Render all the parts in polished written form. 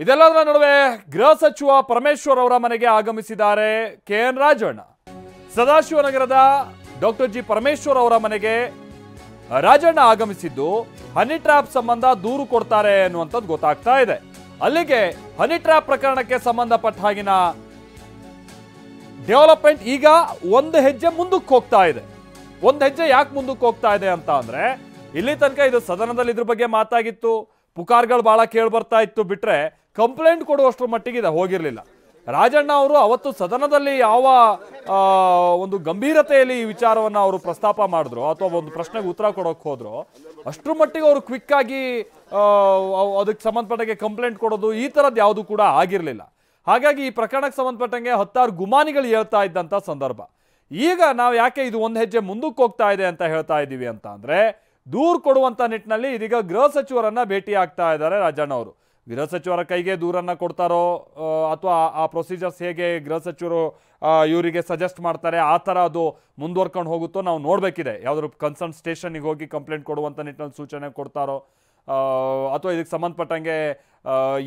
ಇದೆಲ್ಲದರ ನಡುವೆ ಗೃಹ ಸಚಿವ ಪರಮೇಶ್ವರ್ ಅವರ ಮನೆಗೆ ಆಗಮಿಸಿದ್ದಾರೆ ಕೆಎನ್ ರಾಜಣ್ಣ. ಸದಾಶಿವನಗರದ ಡಾಕ್ಟರ್ ಜಿ ಪರಮೇಶ್ವರ್ ಅವರ ಮನೆಗೆ ರಾಜಣ್ಣ ಆಗಮಿಸಿದ್ದು ಹನಿ ಟ್ರ್ಯಾಪ್ ಸಂಬಂಧ ದೂರು ಕೊಡ್ತಾರೆ ಅನ್ನುವಂಥದ್ದು ಗೊತ್ತಾಗ್ತಾ ಇದೆ. ಅಲ್ಲಿಗೆ ಹನಿ ಟ್ರ್ಯಾಪ್ ಪ್ರಕರಣಕ್ಕೆ ಸಂಬಂಧಪಟ್ಟ ಹಾಗಿನ ಡೆವಲಪ್ಮೆಂಟ್ ಈಗ ಒಂದು ಹೆಜ್ಜೆ ಮುಂದಕ್ಕೆ ಹೋಗ್ತಾ ಇದೆ. ಒಂದು ಹೆಜ್ಜೆ ಯಾಕೆ ಮುಂದಕ್ಕೆ ಹೋಗ್ತಾ ಇದೆ ಅಂತ ಅಂದ್ರೆ, ಇಲ್ಲಿ ತನಕ ಇದು ಸದನದಲ್ಲಿ ಇದ್ರ ಬಗ್ಗೆ ಮಾತಾಗಿತ್ತು, ಪುಕಾರ್ಗಳು ಬಹಳ ಕೇಳಿ ಬರ್ತಾ ಇತ್ತು, ಬಿಟ್ರೆ ಕಂಪ್ಲೇಂಟ್ ಕೊಡುವಷ್ಟರ ಮಟ್ಟಿಗೆ ಇದು ಹೋಗಿರ್ಲಿಲ್ಲ. ರಾಜಣ್ಣ ಅವರು ಅವತ್ತು ಸದನದಲ್ಲಿ ಯಾವ ಒಂದು ಗಂಭೀರತೆಯಲ್ಲಿ ಈ ವಿಚಾರವನ್ನ ಅವರು ಪ್ರಸ್ತಾಪ ಮಾಡಿದ್ರು ಅಥವಾ ಒಂದು ಪ್ರಶ್ನೆಗೆ ಉತ್ತರ ಕೊಡೋಕೆ ಹೋದ್ರು, ಅಷ್ಟರ ಮಟ್ಟಿಗೆ ಅವರು ಕ್ವಿಕ್ ಆಗಿ ಅದಕ್ಕೆ ಸಂಬಂಧಪಟ್ಟಂಗೆ ಕಂಪ್ಲೇಂಟ್ ಕೊಡೋದು ಈ ತರದ್ದು ಯಾವುದು ಕೂಡ ಆಗಿರಲಿಲ್ಲ. ಹಾಗಾಗಿ ಈ ಪ್ರಕರಣಕ್ಕೆ ಸಂಬಂಧಪಟ್ಟಂಗೆ 10 ಗುಮಾನಿಗಳು ಹೇಳ್ತಾ ಇದ್ದಂಥ ಸಂದರ್ಭ. ಈಗ ನಾವು ಯಾಕೆ ಇದು ಒಂದು ಹೆಜ್ಜೆ ಮುಂದಕ್ಕೆ ಹೋಗ್ತಾ ಇದೆ ಅಂತ ಹೇಳ್ತಾ ಇದ್ದೀವಿ ಅಂತ ಅಂದ್ರೆ, ದೂರು ಕೊಡುವಂತ ನಿಟ್ಟಿನಲ್ಲಿ ಇದೀಗ ಗೃಹ ಸಚಿವರನ್ನ ಭೇಟಿ ಆಗ್ತಾ ಇದ್ದಾರೆ ರಾಜಣ್ಣ ಅವರು. ಗೃಹ ಸಚಿವರ ಕೈಗೆ ದೂರನ್ನ ಕೊಡ್ತಾರೋ ಅಥವಾ ಆ ಪ್ರೊಸೀಜರ್ಸ್ ಹೇಗೆ ಗೃಹ ಸಚಿವರು ಇವರಿಗೆ ಸಜೆಸ್ಟ್ ಮಾಡ್ತಾರೆ ಆ ಥರ ಅದು ಮುಂದುವರ್ಕೊಂಡು ಹೋಗುತ್ತೋ ನಾವು ನೋಡಬೇಕಿದೆ. ಯಾವುದಾದ್ರು ಕನ್ಸರ್ನ್ ಸ್ಟೇಷನ್ಗೆ ಹೋಗಿ ಕಂಪ್ಲೇಂಟ್ ಕೊಡುವಂಥ ನಿಟ್ಟಿನಲ್ಲಿ ಸೂಚನೆ ಕೊಡ್ತಾರೋ ಅಥವಾ ಇದಕ್ಕೆ ಸಂಬಂಧಪಟ್ಟಂಗೆ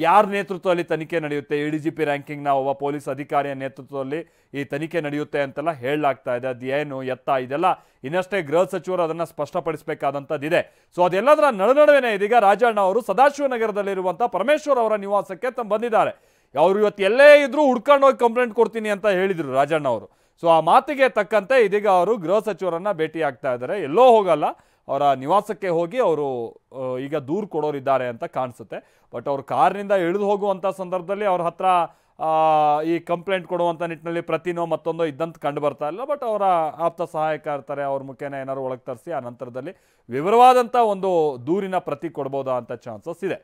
ಯಾರ ನೇತೃತ್ವದಲ್ಲಿ ತನಿಖೆ ನಡೆಯುತ್ತೆ, ADGP ರ್ಯಾಂಕಿಂಗ್ನ ಒಬ್ಬ ಪೊಲೀಸ್ ಅಧಿಕಾರಿಯ ನೇತೃತ್ವದಲ್ಲಿ ಈ ತನಿಖೆ ನಡೆಯುತ್ತೆ ಅಂತೆಲ್ಲ ಹೇಳಲಾಗ್ತಾ ಇದೆ. ಅದು ಏನು ಎತ್ತ ಇದೆಲ್ಲ ಇನ್ನಷ್ಟೇ ಗೃಹ ಸಚಿವರು ಅದನ್ನು ಸ್ಪಷ್ಟಪಡಿಸಬೇಕಾದಂಥದ್ದಿದೆ. ಸೊ ಅದೆಲ್ಲದರ ನಡುವೆ ಇದೀಗ ರಾಜಣ್ಣ ಅವರು ಸದಾಶಿವನಗರದಲ್ಲಿರುವಂಥ ಪರಮೇಶ್ವರ್ ಅವರ ನಿವಾಸಕ್ಕೆ ಬಂದಿದ್ದಾರೆ. ಅವರು ಇವತ್ತು ಎಲ್ಲೇ ಇದ್ರೂ ಹುಡ್ಕೊಂಡು ಹೋಗಿ ಕಂಪ್ಲೇಂಟ್ ಕೊಡ್ತೀನಿ ಅಂತ ಹೇಳಿದರು ರಾಜಣ್ಣ ಅವರು. ಸೊ ಆ ಮಾತಿಗೆ ತಕ್ಕಂತೆ ಇದೀಗ ಅವರು ಗೃಹ ಸಚಿವರನ್ನ ಭೇಟಿ ಆಗ್ತಾ ಇದ್ದಾರೆ. ಎಲ್ಲೋ ಹೋಗಲ್ಲ, ಅವರ ನಿವಾಸಕ್ಕೆ ಹೋಗಿ ಅವರು ಈಗ ದೂರು ಕೊಡೋರಿದ್ದಾರೆ ಅಂತ ಕಾಣಿಸುತ್ತೆ. ಬಟ್ ಅವ್ರ ಕಾರ್ನಿಂದ ಇಳಿದು ಹೋಗುವಂಥ ಸಂದರ್ಭದಲ್ಲಿ ಅವ್ರ ಹತ್ರ ಈ ಕಂಪ್ಲೇಂಟ್ ಕೊಡುವಂಥ ನಿಟ್ಟಿನಲ್ಲಿ ಪ್ರತಿನೋ ಮತ್ತೊಂದೋ ಇದ್ದಂತ ಕಂಡು ಬರ್ತಾ ಇಲ್ಲ. ಬಟ್ ಅವರ ಆಪ್ತ ಸಹಾಯಕ ಇರ್ತಾರೆ, ಅವ್ರ ಮುಖೇನ ಏನಾದ್ರು ಒಳಗೆ ತರಿಸಿ ಆ ನಂತರದಲ್ಲಿ ವಿವರವಾದಂಥ ಒಂದು ದೂರಿನ ಪ್ರತಿ ಕೊಡ್ಬೋದಾ ಅಂತ ಚಾನ್ಸಸ್ ಇದೆ.